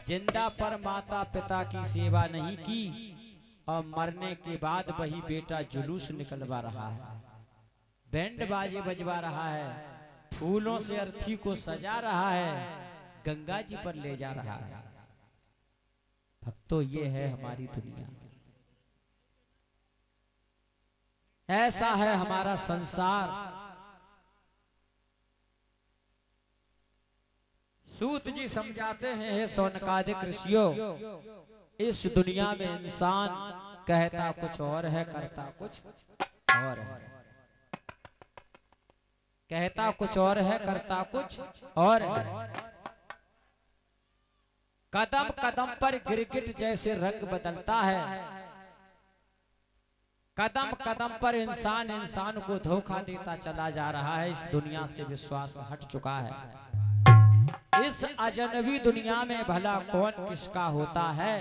जिंदा पर माता पिता की सेवा नहीं की और मरने के बाद वही बेटा जुलूस निकलवा रहा है, बैंड बाजे बजवा रहा है, फूलों से अर्थी को सजा रहा है, गंगा जी पर ले जा रहा है। भक्तों, ये है हमारी दुनिया, ऐसा है हमारा संसार। सूत जी समझाते हैं, हे शौनकादिक ऋषियों, इस दुनिया में इंसान कहता कुछ और है, करता कुछ और है। कहता कुछ और है, करता कुछ और है। कदम कदम पर गिरगिट जैसे रंग बदलता है, कदम कदम पर इंसान इंसान को धोखा देता चला जा रहा है। इस दुनिया से विश्वास हट चुका है। इस अजनबी दुनिया में भला कौन किसका होता है,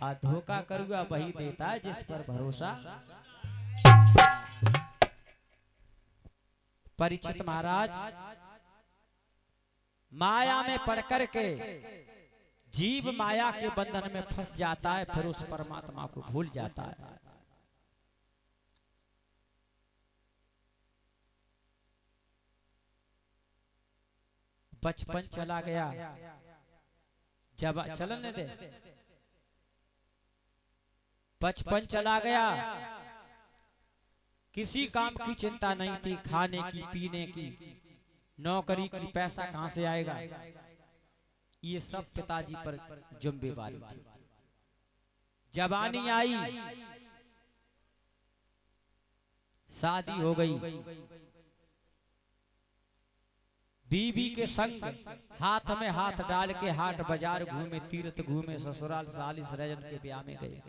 और धोखा करूंगा वही देता है जिस पर भरोसा। परीक्षित महाराज, माया में पड़ करके जीव माया के बंधन में फंस जाता है, फिर उस परमात्मा को भूल जाता है। बचपन चला गया, जब चलने दे, बचपन चला गया, किसी काम की चिंता नहीं थी, खाने की, पीने की, नौकरी की, पैसा कहां से आएगा, ये सब पिताजी पर जिम्मेवारी थी। जवानी आई, शादी हो गई, बीवी के संग हाथ में हाथ डाल के हाट बाजार घूमे, तीर्थ घूमे, ससुराल सालिस रजन के ब्याह में गए।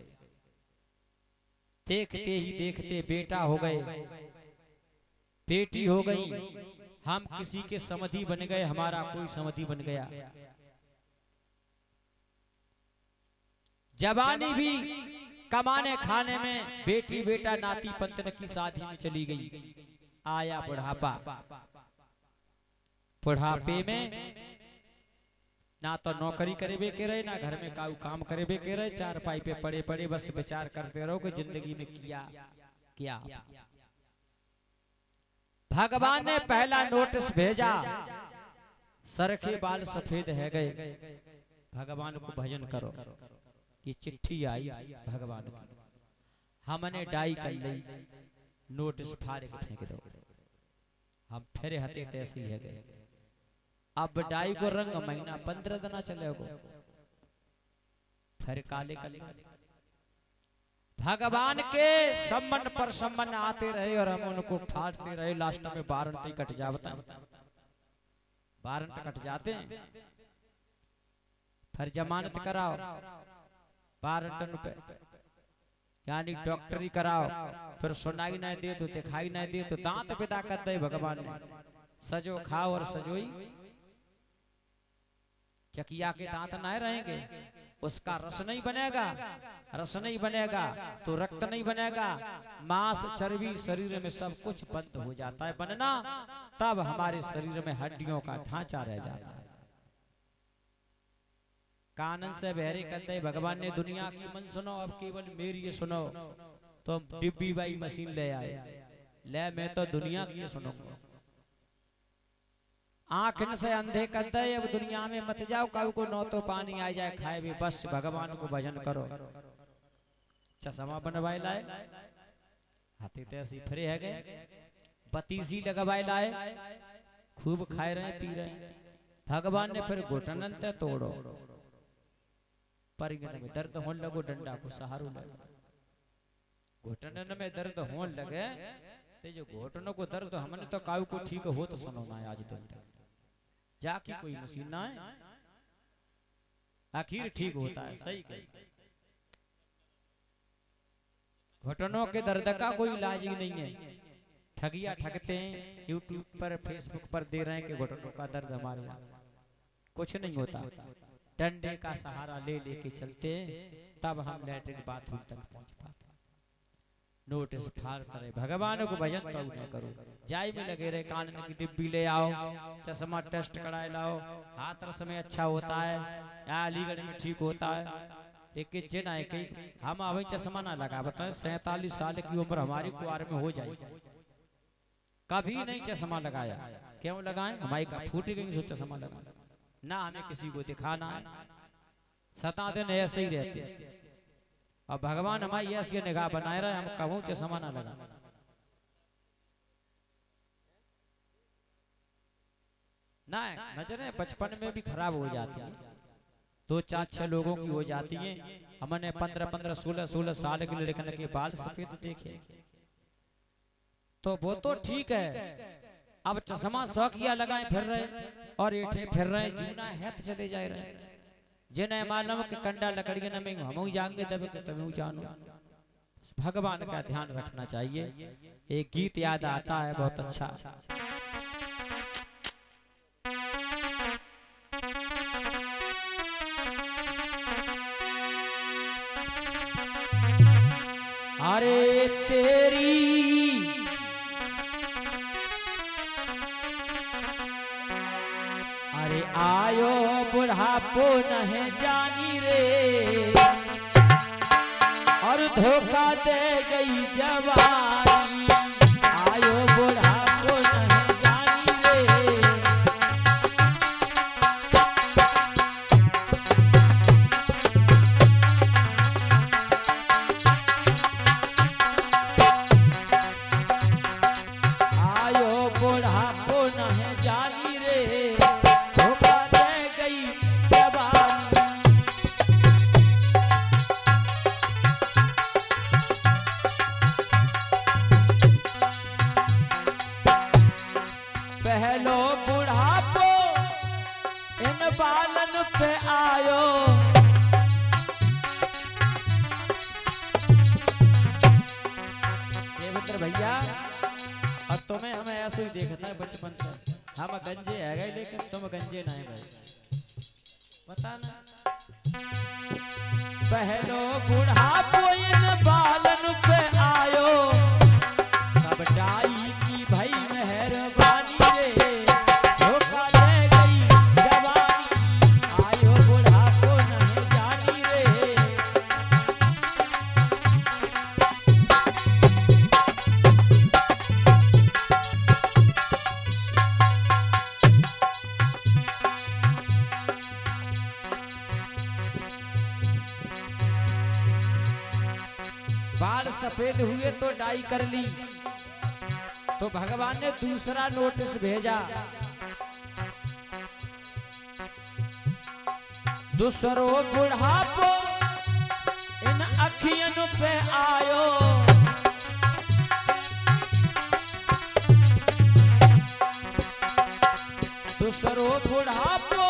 देखते ही देखते बेटा हो गए, बेटी हो गई, हम किसी के समधि बन गए, हमारा कोई समधि बन गया। जवानी भी कमाने खाने में, बेटी बेटा नाती पंतन की शादी में चली गई। आया बुढ़ापा, बुढ़ापे में ना तो नौकरी करेबे के रहे, ना घर में काऊ काम करेबे के रहे, चार पाई पे पड़े पड़े बस विचार करते रहो कि जिंदगी में किया क्या। भगवान ने पहला नोटिस भेजा, सर के बाल सफेद है गए, भगवान को भजन करो। ये चिट्ठी आई भगवान की, हमने डाई कर ली, नोटिस फाड़ के फेंक दो। हम फिर हते तैसे ही है गए। अब डाई को रंग महीना 15 दिन चलेगा, फिर काले काले। भगवान के सम्मन पर सम्मन आते रहे और हम उनको फाड़ते रहे। लास्ट में वारंटी कट जाता, वारंट कट जाते हैं, फिर जमानत कराओ, वारंट पे यानी डॉक्टरी कराओ, फिर सुनाई नहीं दे तो दिखाई नहीं दे तो दांत पिता कर दे भगवान ने। सजो खाओ और सजोई, चकिया के दांत नहीं रहेंगे, उसका रस नहीं बनेगा, रस नहीं बनेगा तो रक्त नहीं बनेगा, मांस चर्बी शरीर में सब कुछ बंद हो जाता है बनना, तब हमारे शरीर में हड्डियों का ढांचा रह जाता है। कानन से बहरे कहते भगवान ने दुनिया की मन सुनो, अब केवल मेरी ये सुनो। तो डिब्बी बाई मशीन ले आए, ले मैं तो दुनिया की सुनूंगा। आंख से अंधे कहते अब दुनिया में मत जाओ, काऊ को नौ तो पानी आ जाए खाए भी, बस भगवान को भजन करो। चश्मा बनवाए लाए, हाथी तैसी फिरे है गए, बतीसी लगवाए लाए, खूब खाए रहे पी रहे। भगवान ने फिर घुटन तोड़ो, परिगण में दर्द होने लगो, डंडा को सहारो लगा। घुटन में दर्द होने लगे, ते जो घुटनों को दर्द हमने तो काऊ को ठीक हो तो सुनो ना आज दिन तक, जाके कोई मशीन ना है, आखिर ठीक होता है। सही कही, घुटनों के दर्द का कोई इलाज ही नहीं है। ठगिया ठगते हैं, यूट्यूब पर फेसबुक पर दे रहे हैं कि घुटनों का दर्द हमारे यहाँ, कुछ नहीं होता। डंडे का सहारा ले लेके चलते हैं, तब हम लैट्रिन बाथरूम तक पहुंच पाते। नोटिस फाड़ करे भगवान को भजन तो न करो जाई में लगे रहे कान की डिब्बी ले आओ चश्मा टेस्ट कराए लाओ हाथ रस में अच्छा होता है या अलीगढ़ में ठीक होता है लेकिन जिन आए कि हम अभी चश्मा ना लगा बताए 47 साल की उम्र हमारी कुआर में हो जाए कभी नहीं चश्मा लगाया क्यों लगाए हमारी का फूट गई सो चश्मा लगा ना हमें किसी को दिखाना है 7 दिन ऐसे ही रहते और भगवान हमारी ऐसी निगाह बनाए रहे हम कहूँ चश्मा ना लगा ना नजरें बचपन में भी खराब हो जाती है 2-4-6 लोगों की हो जाती है हमने 15-15 16-16 साल के लड़के के बाल सफेद देखे तो वो तो ठीक है अब चश्मा शौकिया लगाए फिर रहे और एठे फिर रहे जूना है तो चले जा रहे जिन्हें मालूम कि कंडा लकड़ी न में हम जाएंगे तब तुम जानो भगवान का ध्यान रखना चाहिए एक गीत याद आता है बहुत अच्छा अरे तेरी अरे आयो बुढ़ापो नहीं जानी रे और धोखा दे गई जवानी आयो बुढ़ापो नहीं जानी रे आयो बुढ़ापो नहीं जानी रे पहलो बुढ़ापो इन बालन पे आयो देवेंद्र भैया अब तुम्हें हमें ऐसे ही देखता है बचपन से हम गंजे है गए लेकिन तुम गंजे नहीं गए बताना पहलो बुढ़ापो इन बालन पे आयो तब डाई की भाई मेहरबानी रे धोखा दे गई जवानी आयो बुढ़ापो नहीं जानी रे बाल सफेद हुए तो डाई कर ली तो भगवान ने दूसरा नोटिस भेजा दूसरो बुढ़ापो इन अखियन पे आयो दूसरो बुढ़ापो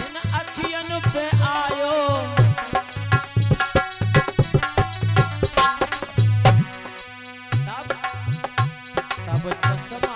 इन अखियन पे आयो तब चश्मा